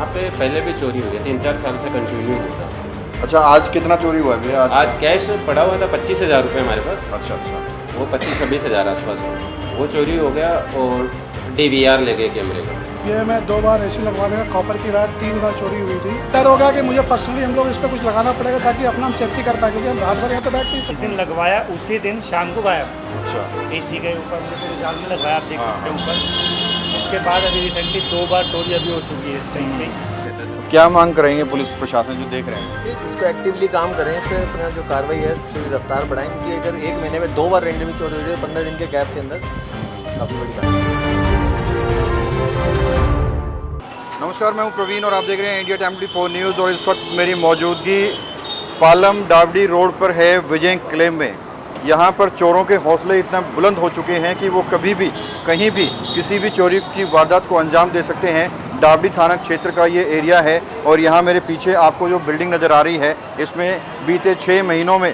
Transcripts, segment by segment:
यहाँ पे पहले भी चोरी हुई है, 3-4 साल से कंटिन्यू हो रहा है। अच्छा, आज कितना चोरी हुआ है भैया? आज कैश पड़ा हुआ था 25,000 रुपये हमारे पास, अच्छा अच्छा। वो 25-26,000 आसपास हो, वो चोरी हो गया। और DVR ले गए कैमरे का। ये मैं 2 बार ऐसी लगवाने का कॉपर की रात 3 बार चोरी हुई थी। डर हो गया कि मुझे पर्सनली हम लोग इस पर कुछ लगाना पड़ेगा ताकि अपना हम सेफ्टी कर पाए, क्योंकि हम रात भर यहाँ पे बैठ नहीं जिस सकते। दिन लगवाया उसी दिन शाम को गायब। अच्छा, AC के ऊपर हमने पूरे जाल में लगवाया, आप देख सकते हैं ऊपर। उसके बाद अभी रिसेंटली 2 बार चोरी अभी हो चुकी है इस टाइम पे। क्या मांग करेंगे पुलिस प्रशासन जो देख रहे हैं? इसको एक्टिवली काम करें, इस पर अपना जो कार्रवाई है उसकी रफ्तार बढ़ाएं, क्योंकि अगर एक महीने में 2 बार रेंडमली चोरी हो जाए 15 दिन के गैप के अंदर, काफ़ी बड़ी बात है। नमस्कार, मैं हूं प्रवीण और आप देख रहे हैं इंडिया टाइम 24 न्यूज़। और इस वक्त मेरी मौजूदगी पालम डावडी रोड पर है, विजय क्लेम में। यहाँ पर चोरों के हौसले इतना बुलंद हो चुके हैं कि वो कभी भी कहीं भी किसी भी चोरी की वारदात को अंजाम दे सकते हैं। डावडी थाना क्षेत्र का ये एरिया है और यहाँ मेरे पीछे आपको जो बिल्डिंग नज़र आ रही है, इसमें बीते 6 महीनों में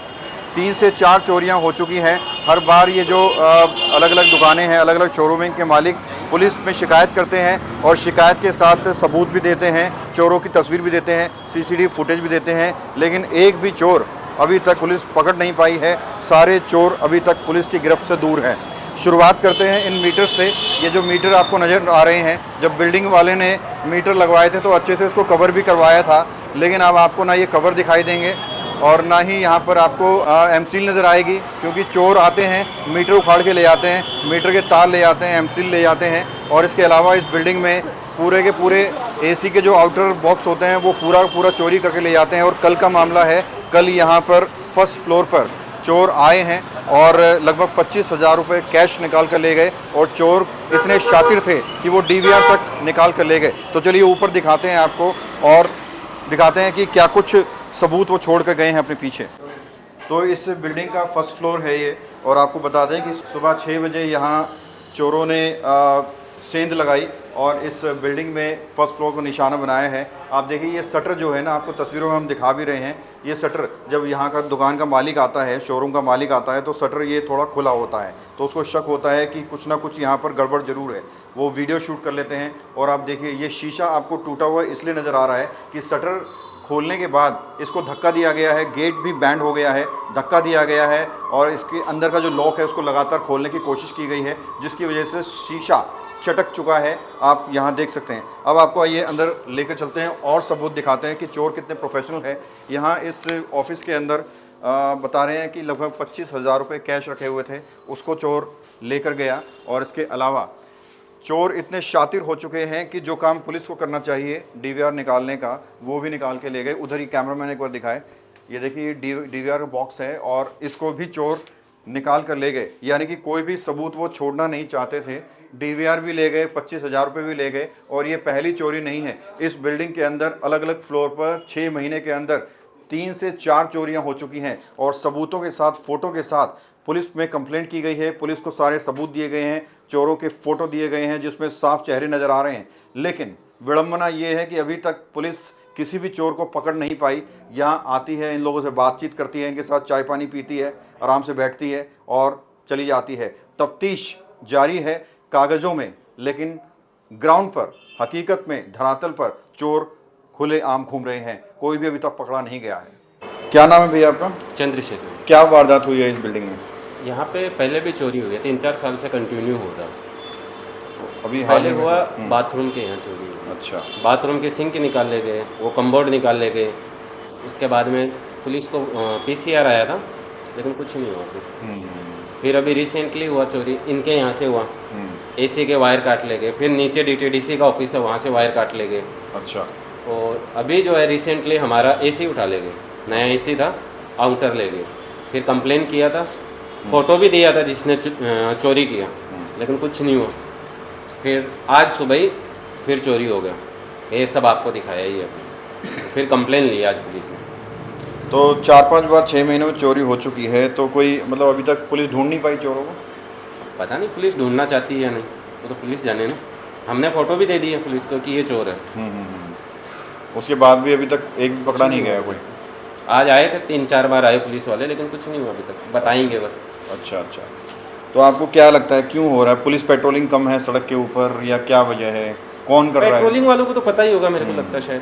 3 से 4 चोरियाँ हो चुकी हैं। हर बार ये जो अलग अलग दुकानें हैं, अलग अलग शोरूम के मालिक पुलिस में शिकायत करते हैं और शिकायत के साथ सबूत भी देते हैं, चोरों की तस्वीर भी देते हैं, CCTV फुटेज भी देते हैं, लेकिन एक भी चोर अभी तक पुलिस पकड़ नहीं पाई है। सारे चोर अभी तक पुलिस की गिरफ्त से दूर हैं। शुरुआत करते हैं इन मीटर से। ये जो मीटर आपको नज़र आ रहे हैं, जब बिल्डिंग वाले ने मीटर लगवाए थे तो अच्छे से इसको कवर भी करवाया था, लेकिन अब आपको ना ये कवर दिखाई देंगे और ना ही यहाँ पर आपको एमसील नज़र आएगी, क्योंकि चोर आते हैं, मीटर उखाड़ के ले जाते हैं, मीटर के तार ले जाते हैं, एमसील ले जाते हैं। और इसके अलावा इस बिल्डिंग में पूरे के पूरे AC के जो आउटर बॉक्स होते हैं वो पूरा चोरी करके ले जाते हैं। और कल का मामला है, कल यहाँ पर फर्स्ट फ्लोर पर चोर आए हैं और लगभग 25,000 रुपये कैश निकाल कर ले गए। और चोर इतने शातिर थे कि वो DVR तक निकाल कर ले गए। तो चलिए ऊपर दिखाते हैं आपको और दिखाते हैं कि क्या कुछ सबूत वो छोड़ कर गए हैं अपने पीछे। तो इस बिल्डिंग का फर्स्ट फ्लोर है ये, और आपको बता दें कि सुबह 6 बजे यहाँ चोरों ने सेंध लगाई और इस बिल्डिंग में फर्स्ट फ्लोर को निशाना बनाया है। आप देखिए ये शटर जो है ना, आपको तस्वीरों में हम दिखा भी रहे हैं, ये शटर जब यहाँ का दुकान का मालिक आता है, शोरूम का मालिक आता है, तो शटर ये थोड़ा खुला होता है, तो उसको शक होता है कि कुछ ना कुछ यहाँ पर गड़बड़ ज़रूर है। वो वीडियो शूट कर लेते हैं और आप देखिए ये शीशा आपको टूटा हुआ इसलिए नज़र आ रहा है कि शटर खोलने के बाद इसको धक्का दिया गया है, गेट भी बैंड हो गया है, धक्का दिया गया है और इसके अंदर का जो लॉक है उसको लगातार खोलने की कोशिश की गई है, जिसकी वजह से शीशा चटक चुका है। आप यहाँ देख सकते हैं। अब आपको आइए अंदर लेकर चलते हैं और सबूत दिखाते हैं कि चोर कितने प्रोफेशनल है। यहाँ इस ऑफिस के अंदर बता रहे हैं कि लगभग 25,000 रुपये कैश रखे हुए थे, उसको चोर लेकर गया। और इसके अलावा चोर इतने शातिर हो चुके हैं कि जो काम पुलिस को करना चाहिए DVR निकालने का, वो भी निकाल के ले गए। उधर ही कैमरामैन एक बार दिखाए, ये देखिए DVR बॉक्स है और इसको भी चोर निकाल कर ले गए। यानी कि कोई भी सबूत वो छोड़ना नहीं चाहते थे। DVR भी ले गए, 25,000 रुपये भी ले गए। और ये पहली चोरी नहीं है। इस बिल्डिंग के अंदर अलग अलग फ्लोर पर 6 महीने के अंदर 3 से 4 चोरियां हो चुकी हैं और सबूतों के साथ, फ़ोटो के साथ पुलिस में कंप्लेंट की गई है। पुलिस को सारे सबूत दिए गए हैं, चोरों के फ़ोटो दिए गए हैं जिसमें साफ चेहरे नज़र आ रहे हैं। लेकिन विडंबना ये है कि अभी तक पुलिस किसी भी चोर को पकड़ नहीं पाई। यहाँ आती है, इन लोगों से बातचीत करती है, इनके साथ चाय पानी पीती है, आराम से बैठती है और चली जाती है। तफ्तीश जारी है कागज़ों में, लेकिन ग्राउंड पर, हकीकत में, धरातल पर चोर खुले आम घूम रहे हैं। कोई भी अभी तक पकड़ा नहीं गया है। क्या नाम है भैया आपका? चंद्रशेखर। क्या वारदात हुई है इस बिल्डिंग में? यहाँ पे पहले भी चोरी हुई है, 3-4 साल से कंटिन्यू हो रहा है। अभी हाल पहले ही में हुआ बाथरूम के यहाँ चोरी हुई। अच्छा, बाथरूम के सिंक निकाल ले गए, वो कम्बोर्ड निकाल ले गए। उसके बाद में पुलिस को PCR आया था, लेकिन कुछ नहीं हुआ। फिर अभी रिसेंटली हुआ चोरी, इनके यहाँ से हुआ, AC के वायर काट ले गए। फिर नीचे DTDC का ऑफिस है, वहाँ से वायर काट ले गए। अच्छा। और अभी जो है रिसेंटली हमारा AC उठा ले गए, नया AC था, आउटर ले गए। फिर कंप्लेन किया था, फ़ोटो भी दिया था जिसने चोरी किया, लेकिन कुछ नहीं हुआ। फिर आज सुबह ही फिर चोरी हो गया। ये सब आपको दिखाया ही है। फिर कंप्लेन ली आज पुलिस ने। तो 4-5 बार 6 महीनों में चोरी हो चुकी है, तो कोई मतलब अभी तक पुलिस ढूंढ नहीं पाई चोरों को? पता नहीं पुलिस ढूंढना चाहती है या नहीं, वो तो पुलिस जाने ना। हमने फ़ोटो भी दे दी है पुलिस को कि ये चोर है। उसके बाद भी अभी तक एक भी पकड़ा नहीं गया कोई? आज आए थे, 3-4 बार आए पुलिस वाले, लेकिन कुछ नहीं हुआ अभी तक। बताएंगे बस। अच्छा अच्छा। तो आपको क्या लगता है क्यों हो रहा है? पुलिस पेट्रोलिंग कम है सड़क के ऊपर या क्या वजह है? कौन कर रहा है? पेट्रोलिंग वालों को तो पता ही होगा मेरे को लगता है शायद,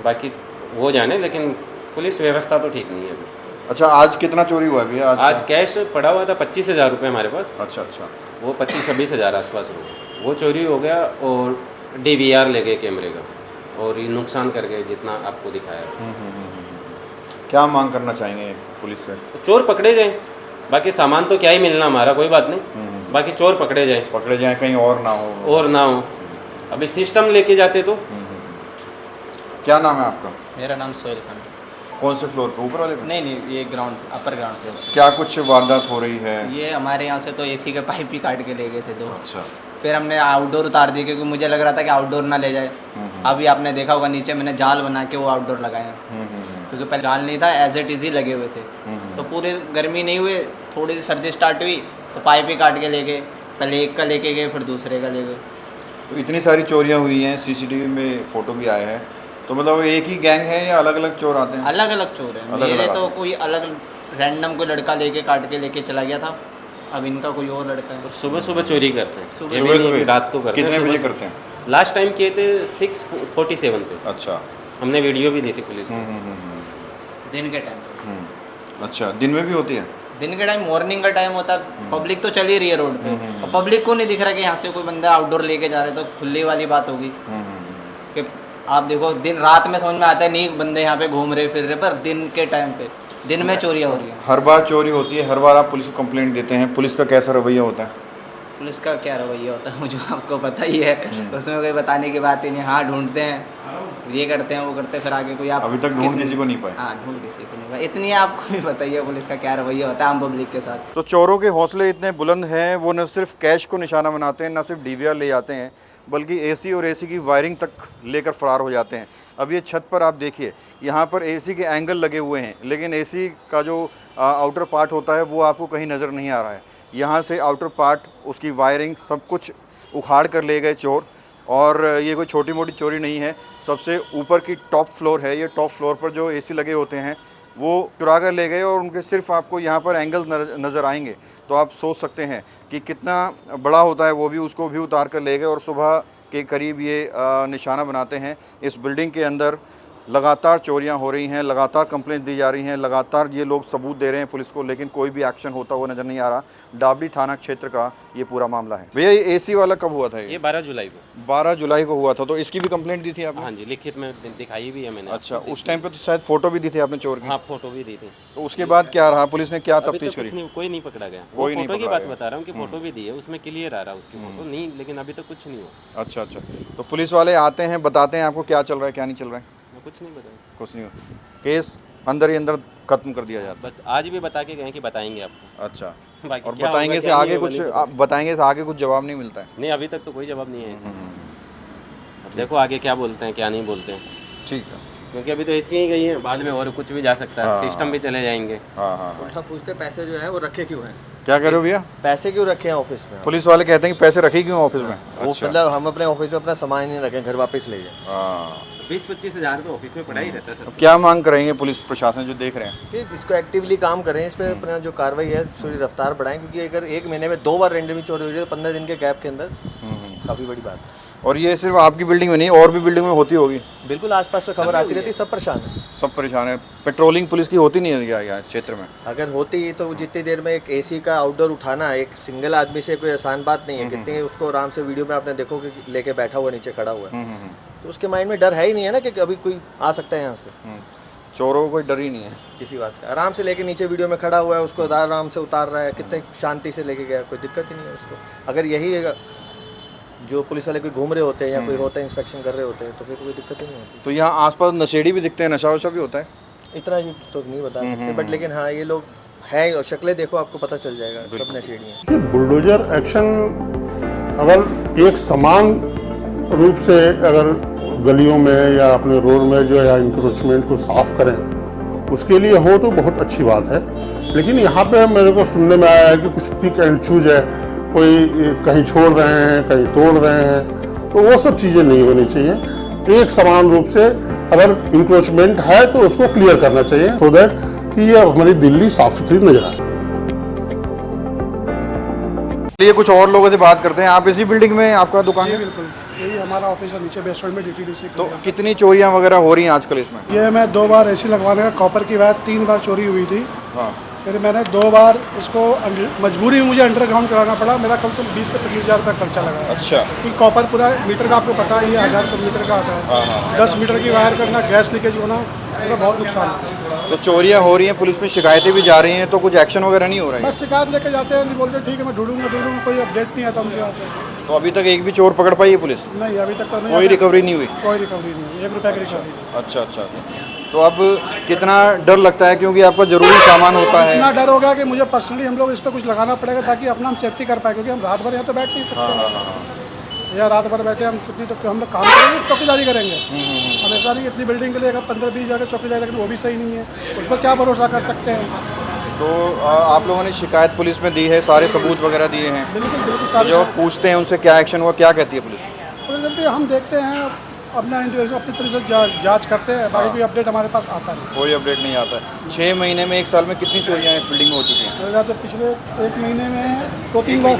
बाकी वो जाने, लेकिन पुलिस व्यवस्था तो ठीक नहीं है अभी। अच्छा, आज कितना चोरी हुआ है भैया? आज कैश पड़ा हुआ था 25,000 रुपये हमारे पास, अच्छा अच्छा। वो 25-26 हज़ार आसपास हो गया, वो चोरी हो गया। और DVR ले गए कैमरे का, और ये नुकसान कर गए जितना आपको दिखाया। क्या मांग करना चाहेंगे पुलिस से? तो चोर पकड़े जाए, बाकी सामान तो क्या ही मिलना हमारा, कोई बात नहीं, बाकी चोर पकड़े जाए, पकड़े जाए, कहीं और ना हो। अभी सिस्टम लेके जाते तो। क्या नाम है आपका? मेरा नाम सोहेल खान। कौन से फ्लोर पे? ऊपर वाले पे? नहीं, ये ग्राउंड, अपर ग्राउंड फ्लोर। क्या कुछ वारदात हो रही है? ये हमारे यहाँ से तो AC के पाइप ही काट के ले गए थे 2। अच्छा। फिर हमने आउटडोर उतार दिए, क्योंकि मुझे लग रहा था कि आउटडोर ना ले जाए। अभी आपने देखा होगा नीचे मैंने जाल बना के वो आउटडोर लगाए, क्योंकि पहले जाल नहीं था, एज इट इज़ ही लगे हुए थे। तो पूरे गर्मी नहीं हुए, थोड़ी सी सर्दी स्टार्ट हुई तो पाइप ही काट के ले गए, पहले एक का लेके गए फिर दूसरे का ले गए। तो इतनी सारी चोरियां हुई हैं, CCTV में फ़ोटो भी आए हैं, तो मतलब एक ही गैंग है या अलग अलग चोर आते हैं? अलग अलग चोर हैं। अलग-अलग मेरे तो आते हैं। कोई अलग रैंडम कोई लड़का लेके काट के लेके चला गया था, अब इनका कोई और लड़का है। सुबह सुबह चोरी करते हैं, सुबह ये भी नहीं कि रात को करते हैं। कितने बजे सुबह- करते हैं? लास्ट टाइम किए थे 6:47 पे, अच्छा। हमने वीडियो भी दी थी पुलिस को। दिन के टाइम पे। अच्छा, दिन में भी होती है? दिन के टाइम, मॉर्निंग का टाइम होता है, पब्लिक तो चल ही रही है रोड पे, और पब्लिक को नहीं दिख रहा कि यहाँ से कोई बंदा आउटडोर लेके जा रहे, तो खुली वाली बात होगी कि आप देखो दिन रात में समझ में आता है नहीं बंदे यहाँ पे घूम रहे फिर रहे, पर दिन के टाइम पे दिन में चोरियाँ हो रही हैं। हर बार चोरी होती है, हर बार आप पुलिस को कंप्लेंट देते हैं, पुलिस का कैसा रवैया होता है? पुलिस का क्या रवैया होता है मुझे आपको पता ही है, उसमें कोई बताने की बात ही नहीं। हाँ, ढूंढते हैं, ये करते हैं, वो करते हैं, फिर आगे कोई आप अभी तक ढूंढ किसी को नहीं पाए? हाँ, ढूंढ किसी को नहीं पाए। इतनी आपको भी पता ही है पुलिस का क्या रवैया होता है आम पब्लिक के साथ। तो चोरों के हौसले इतने बुलंद हैं, वो न सिर्फ कैश को निशाना बनाते हैं, न सिर्फ DVR ले जाते हैं, बल्कि AC और AC की वायरिंग तक लेकर फरार हो जाते हैं। अब ये छत पर आप देखिए, यहाँ पर AC के एंगल लगे हुए हैं, लेकिन AC का जो आउटर पार्ट होता है वो आपको कहीं नज़र नहीं आ रहा है। यहाँ से आउटर पार्ट, उसकी वायरिंग, सब कुछ उखाड़ कर ले गए चोर। और ये कोई छोटी मोटी चोरी नहीं है, सबसे ऊपर की टॉप फ्लोर है ये। टॉप फ्लोर पर जो AC लगे होते हैं वो चुरा कर ले गए, और उनके सिर्फ आपको यहाँ पर एंगल नज़र आएंगे, तो आप सोच सकते हैं कि कितना बड़ा होता है वो भी। उसको भी उतार कर ले गए, और सुबह के करीब ये निशाना बनाते हैं। इस बिल्डिंग के अंदर लगातार चोरियां हो रही हैं, लगातार कंप्लेंट दी जा रही हैं, लगातार ये लोग सबूत दे रहे हैं पुलिस को, लेकिन कोई भी एक्शन होता हुआ नज़र नहीं आ रहा। डाबडी थाना क्षेत्र का ये पूरा मामला है। भैया, ये AC वाला कब हुआ था? ये 12 जुलाई को। 12 जुलाई को हुआ था, तो इसकी भी कंप्लेंट दी थी आपने? हाँ जी, लिखित में दिखाई भी है मैंने। अच्छा, उस टाइम पे तो शायद फ़ोटो भी दी थी आपने चोर की? हाँ, फोटो भी दी थी। तो उसके बाद क्या रहा? पुलिस ने क्या अभी तो तफ्तीश करी? कुछ नहीं, कोई नहीं पकड़ा गया। कोई नहीं फोटो की पकड़ा बात गया। बता रहा हूँ कि फोटो भी दी है, उसमें क्लियर आ रहा है उसकी फोटो नहीं, लेकिन अभी तक कुछ नहीं हुआ। अच्छा अच्छा। तो पुलिस वाले आते हैं, बताते हैं आपको क्या चल रहा है, क्या नहीं चल रहा है? कुछ नहीं बताया, कुछ नहीं हो, केस अंदर ही अंदर खत्म कर दिया जाता बस आज भी बता के गए कि बताएंगे आपको। है? अच्छा। बाकी और क्या बताएंगे होगा, से क्या आगे नहीं होगा, कुछ नहीं पता। आप बताएंगे से आगे कुछ जवाब नहीं मिलता है? नहीं, अभी तक तो कोई जवाब नहीं है। अब देखो आगे क्या बोलते हैं, क्या नहीं बोलते हैं, ठीक है। क्योंकि अभी तो ऐसी ही गई है, बाद में और कुछ भी जा सकता है, हाँ। सिस्टम भी चले जाएंगे। हाँ हाँ। उल्टा पूछते पैसे जो है वो रखे क्यों हैं? क्या कह रहे हो भैया? पैसे क्यों रखे हैं ऑफिस में? पुलिस वाले कहते हैं कि पैसे रखे क्यों ऑफिस में? वो अच्छा। मतलब हम अपने ऑफिस में अपना सामान नहीं रखें, घर वापस ले जाए। हाँ। 20-25 हज़ार तो ऑफिस में पड़ा ही रहता है सर। अब क्या मांग करेंगे पुलिस प्रशासन जो देख रहे हैं? कि इसको एक्टिवली काम करें, इस पर अपना जो कार्रवाई है थोड़ी रफ्तार बढ़ाएं, क्योंकि अगर एक महीने में 2 बार रेंडमली चोरी हो रही है तो 15 दिन के गैप के अंदर काफ़ी बड़ी बात है। और ये सिर्फ आपकी बिल्डिंग में नहीं, और भी बिल्डिंग में होती होगी? बिल्कुल, आसपास तो खबर आती रहती है, सब परेशान है। सब परेशान है। पेट्रोलिंग पुलिस की होती नहीं है क्या यहाँ क्षेत्र में? अगर होती तो जितनी देर में एक AC का आउटडोर उठाना एक सिंगल आदमी से कोई आसान बात नहीं है। कितनी उसको आराम से वीडियो में आपने देखो कि लेके बैठा हुआ नीचे खड़ा हुआ है, तो उसके माइंड में डर है ही नहीं है ना कि अभी कोई आ सकता है यहाँ से। चोरों को कोई डर ही नहीं है किसी बात का। आराम से लेके नीचे वीडियो में खड़ा हुआ है, उसको आराम से उतार रहा है, कितने शांति से लेके गया, कोई दिक्कत ही नहीं है उसको। अगर यही जो पुलिस वाले कोई घूम रहे होते हैं या कोई होता है इंस्पेक्शन कर रहे होते हैं तो फिर कोई दिक्कत ही नहीं होती। तो यहाँ आसपास नशेड़ी भी दिखते हैं, नशा वशा भी होता है? इतना ही तो नहीं बता सकते, बट लेकिन हाँ ये लोग हैं, और शक्लें देखो आपको पता चल जाएगा, सब नशेड़ी हैं। बुलडोजर एक्शन अगर एक समान रूप से अगर गलियों में या अपने रोड में जो है इंक्रोचमेंट को साफ करें, उसके लिए हो तो बहुत अच्छी बात है। लेकिन यहाँ पे मेरे को सुनने में आया है कि कुछ पिक एंड चूज है, कोई कहीं छोड़ रहे हैं, कहीं तोड़ रहे हैं, तो वो सब चीज़ें नहीं होनी चाहिए। एक समान रूप से अगर इंक्रोचमेंट है तो उसको क्लियर करना चाहिए, सो दैट कि ये हमारी दिल्ली साफ सुथरी नजर आए। ये कुछ और लोगों से बात करते हैं। आप इसी बिल्डिंग में आपका दुकान है? बिल्कुल। यही हमारा ऑफिस है नीचे बेसमेंट में DTDC। तो कितनी चोरियां वगैरह हो रही हैं आजकल इसमें? ये मैं 2 बार AC लगवाने का कॉपर की वायर 3 बार चोरी हुई थी। हाँ। फिर मैंने 2 बार इसको मजबूरी में मुझे अंडरग्राउंड कराना पड़ा। मेरा कम से कम 20 से 25 हज़ार रुपये खर्चा लगा। अच्छा। कि कॉपर पूरा मीटर का आपको पता है, ये 1000 रुपये मीटर का आता है। 10 मीटर की वायर करना, गैस लीकेज होना, मेरा बहुत नुकसान है। तो चोरियां हो रही हैं, पुलिस में शिकायतें भी जा रही हैं, तो कुछ एक्शन वगैरह नहीं हो रहा है? बस शिकायत लेके जाते हैं, बोलते ठीक है मैं ढूंढूंगा, कोई अपडेट नहीं आता उनके यहाँ से। तो अभी तक एक भी चोर पकड़ पाई है पुलिस? नहीं, अभी तक तो नहीं। कोई रिकवरी नहीं हुई? कोई रिकवरी नहीं, 1 रुपये की रिकवरी। अच्छा अच्छा। तो अब कितना डर लगता है, क्योंकि आपका ज़रूरी सामान होता है? इतना डर हो गया कि मुझे पर्सनली हम लोग इस पर कुछ लगाना पड़ेगा ताकि अपना हम सेफ्टी कर पाए, क्योंकि हम रात भर यहाँ तो बैठ नहीं सकते। या रात भर बैठे हम कितनी तो हम लोग काम करेंगे, चौकीदारी करेंगे। अब ऐसा नहीं इतनी बिल्डिंग के लिए 15-20 हज़ार चौकीदारी, लेकिन वो भी सही नहीं है, उस पर क्या भरोसा कर सकते हैं। तो आप लोगों ने शिकायत पुलिस में दी है, सारे सबूत वगैरह दिए हैं? बिल्कुल बिल्कुल सारे। जो पूछते हैं उनसे क्या एक्शन हुआ, क्या कहती है पुलिस? पुलिस हम देखते हैं, अपना इंटरव्यू अपनी तरह से जांच करते हैं, बाकी कोई अपडेट हमारे पास आता नहीं। कोई अपडेट नहीं आता है। 6 महीने में, 1 साल में कितनी चोरियां इस बिल्डिंग में हो चुकी हैं? मेरा तो पिछले 1 महीने में 2-3 बार,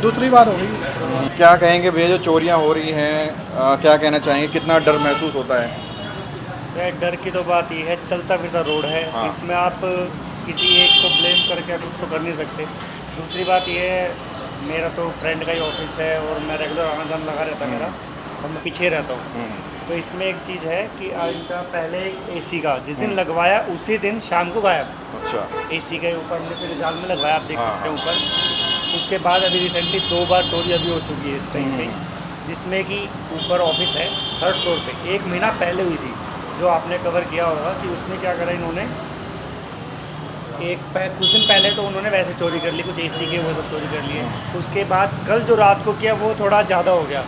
दूसरी बार हो रही। क्या कहेंगे भैया, जो चोरियां हो रही हैं, क्या कहना चाहेंगे, कितना डर महसूस होता है? डर की तो बात ये है, चलता फिरता रोड है। हाँ। इसमें आप किसी एक को ब्लेम करके आप उसको कर नहीं सकते। दूसरी बात ये है, मेरा तो फ्रेंड का ही ऑफिस है और मैं रेगुलर आना जाना लगा रहता मेरा, और मैं पीछे रहता हूँ। तो इसमें एक चीज़ है कि इनका पहले AC का जिस दिन लगवाया उसी दिन शाम को गायब। अच्छा। AC के ऊपर हमने फिर जाल में लगवाया, आप देख सकते हैं ऊपर। उसके बाद अभी रिसेंटली 2 बार चोरी अभी हो चुकी है इस टाइम पे, जिसमें कि ऊपर ऑफिस है 3rd फ्लोर पे, 1 महीना पहले हुई थी, जो आपने कवर किया होगा कि उसमें क्या करा इन्होंने, कुछ दिन पहले तो उन्होंने वैसे चोरी कर ली, कुछ AC के वो सब चोरी कर लिए। उसके बाद कल जो रात को किया वो थोड़ा ज़्यादा हो गया,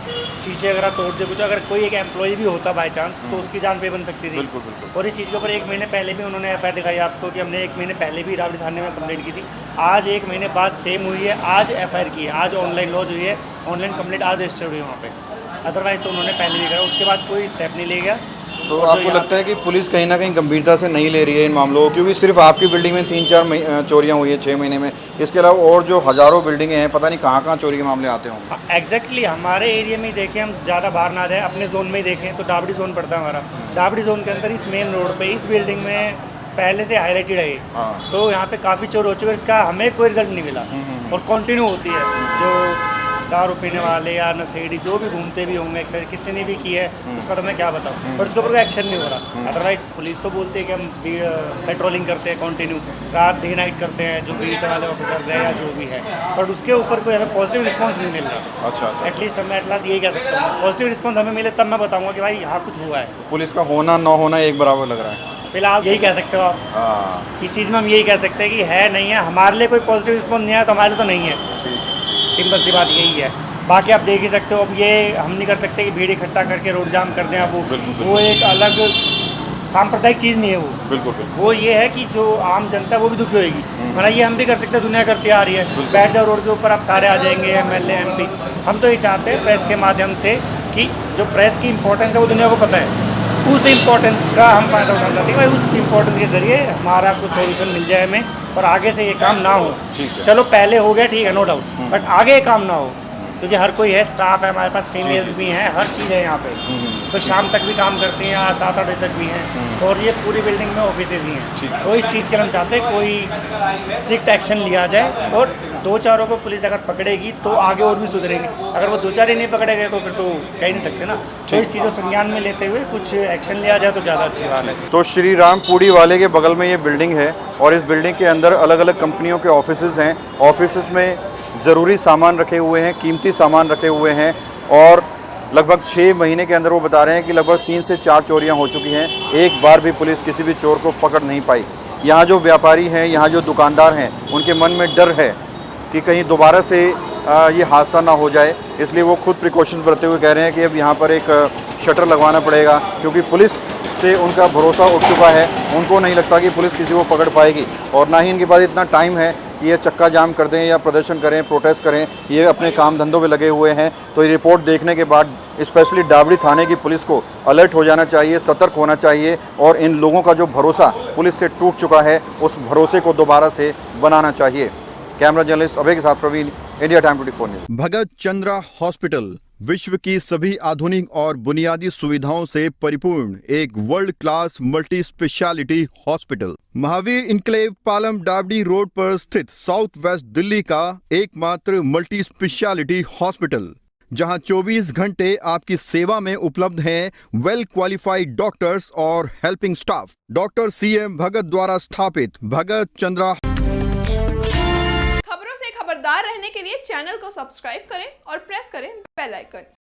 शीशे वगैरह तोड़ दे कुछ। अगर कोई एक एम्प्लॉय भी होता बाय चांस तो उसकी जान पे बन सकती थी। बिल्कुल बिल्कुल। और इस चीज़ के ऊपर 1 महीने पहले भी उन्होंने FIR दिखाई आपको कि हमने 1 महीने पहले भी रावड़ी थाने में कंप्लेंट की थी। आज 1 महीने बाद सेम हुई है, आज FIR की है, आज ऑनलाइन लॉन्च हुई है, ऑनलाइन कंप्लेंट आज रजिस्टर्ड हुई है वहाँ पे। अदरवाइज़ तो उन्होंने पहले भी करा, उसके बाद कोई स्टेप नहीं ले गया। तो आपको लगता है कि पुलिस कहीं ना कहीं गंभीरता से नहीं ले रही है इन मामलों को, क्योंकि सिर्फ आपकी बिल्डिंग में 3-4 चोरियां हुई है 6 महीने में, इसके अलावा और जो हज़ारों बिल्डिंगें हैं, पता नहीं कहाँ कहाँ चोरी के मामले आते होंगे? एग्जैक्टली हमारे एरिया में ही देखें, हम ज़्यादा बाहर ना जाए, अपने जोन में ही देखें तो डाबड़ी जोन पड़ता है हमारा। डाबड़ी जोन के अंदर इस मेन रोड पे इस बिल्डिंग में पहले से हाईलाइटेड है, तो यहाँ पे काफ़ी चोर हो चुके हैं। इसका हमें कोई रिजल्ट नहीं मिला और कंटिन्यू होती है। जो दारू पीने वाले या नशेड़ी जो भी घूमते भी होंगे, एक्सरसाइज किसी ने भी की है उसका तो मैं क्या बताऊँ, पर उसके ऊपर कोई एक्शन नहीं हो रहा। अदरवाइज पुलिस तो बोलती है कि हम पेट्रोलिंग करते हैं, कंटिन्यू रात डे नाइट करते हैं, जो बीट वाले ऑफिसर्स हैं या जो भी है, बट उसके ऊपर कोई हमें पॉजिटिव रिस्पॉन्स नहीं मिल रहा। अच्छा। एटलीस्ट मैं एटलास्ट यही कह सकता हूँ, पॉजिटिव रिस्पॉन्स हमें मिले तब मैं बताऊँगा कि भाई यहाँ कुछ हुआ है। पुलिस का होना ना होना एक बराबर लग रहा है फिलहाल, यही कह सकते हो आप। हाँ। इस चीज़ में हम यही कह सकते हैं कि है नहीं है, हमारे लिए कोई पॉजिटिव रिस्पॉन्स नहीं आया तो हमारे लिए तो नहीं है, सिंपल सी बात यही है। बाकी आप देख ही सकते हो, अब ये हम नहीं कर सकते कि भीड़ इकट्ठा करके रोड जाम कर दें। अब वो एक अलग सांप्रदायिक चीज़ नहीं है वो। बिल्कुल। वो ये है कि जो आम जनता है वो भी दुखी होगी, वरना ये हम भी कर सकते हैं, दुनिया करती आ रही है। बैठ जाओ रोड के ऊपर, आप सारे आ जाएंगे, MLA MP। हम तो ये चाहते हैं प्रेस के माध्यम से कि जो प्रेस की इंपॉर्टेंस है वो दुनिया को पता है, उस इम्पोर्टेंस का हम फायदा उठाना चाहते हैं। उस इम्पोर्टेंस के जरिए हमारा कुछ सोल्यूशन मिल जाए हमें, और आगे से ये काम ना हो। चलो पहले हो गया ठीक है, नो डाउट, बट आगे ये काम ना हो, क्योंकि हर कोई है, स्टाफ है हमारे पास, फीमेल्स भी हैं, हर चीज़ है यहाँ पे, तो शाम तक भी काम करती हैं, 7-8 बजे तक भी हैं, और ये पूरी बिल्डिंग में ऑफिसेज ही हैं। तो इस चीज़ के लिए हम चाहते हैं कोई स्ट्रिक्ट एक्शन लिया जाए, और 2-4 को पुलिस अगर पकड़ेगी तो आगे और भी सुधरेंगे। अगर वो 2-4 ही नहीं पकड़े गए तो फिर तो कह नहीं सकते ना। तो इस चीज़ को संज्ञान में लेते हुए कुछ एक्शन लिया जाए तो ज़्यादा अच्छी बात है। तो श्री राम पूड़ी वाले के बगल में ये बिल्डिंग है, और इस बिल्डिंग के अंदर अलग अलग कंपनियों के ऑफिसेज हैं। ऑफिसेज में ज़रूरी सामान रखे हुए हैं, कीमती सामान रखे हुए हैं, और लगभग 6 महीने के अंदर वो बता रहे हैं कि लगभग 3 से 4 चोरियां हो चुकी हैं। एक बार भी पुलिस किसी भी चोर को पकड़ नहीं पाई। यहाँ जो व्यापारी हैं, यहाँ जो दुकानदार हैं, उनके मन में डर है कि कहीं दोबारा से ये हादसा ना हो जाए, इसलिए वो खुद प्रिकॉशंस बरतते हुए कह रहे हैं कि अब यहाँ पर एक शटर लगवाना पड़ेगा, क्योंकि पुलिस से उनका भरोसा उठ चुका है। उनको नहीं लगता कि पुलिस किसी को पकड़ पाएगी, और ना ही इनके पास इतना टाइम है कि ये चक्का जाम कर दें या प्रदर्शन करें, प्रोटेस्ट करें। ये अपने काम धंधों में लगे हुए हैं। तो ये रिपोर्ट देखने के बाद स्पेशली डाबड़ी थाने की पुलिस को अलर्ट हो जाना चाहिए, सतर्क होना चाहिए, और इन लोगों का जो भरोसा पुलिस से टूट चुका है उस भरोसे को दोबारा से बनाना चाहिए। कैमरा जर्नलिस्ट अभय के साथ प्रवीण, इंडिया टाइम 24 न्यूज़। भगत चंद्रा हॉस्पिटल, विश्व की सभी आधुनिक और बुनियादी सुविधाओं से परिपूर्ण एक world class multi speciality hospital Mahavir enclave Palam डावडी रोड पर स्थित साउथ वेस्ट दिल्ली का एकमात्र मल्टी स्पेशलिटी हॉस्पिटल, जहां 24 घंटे आपकी सेवा में उपलब्ध हैं वेल क्वालिफाइड डॉक्टर्स और हेल्पिंग स्टाफ। डॉक्टर CM भगत द्वारा स्थापित भगत चंद्रा। खबरों से खबरदार रहने के लिए चैनल को सब्सक्राइब करें और प्रेस करें बेल आइकन।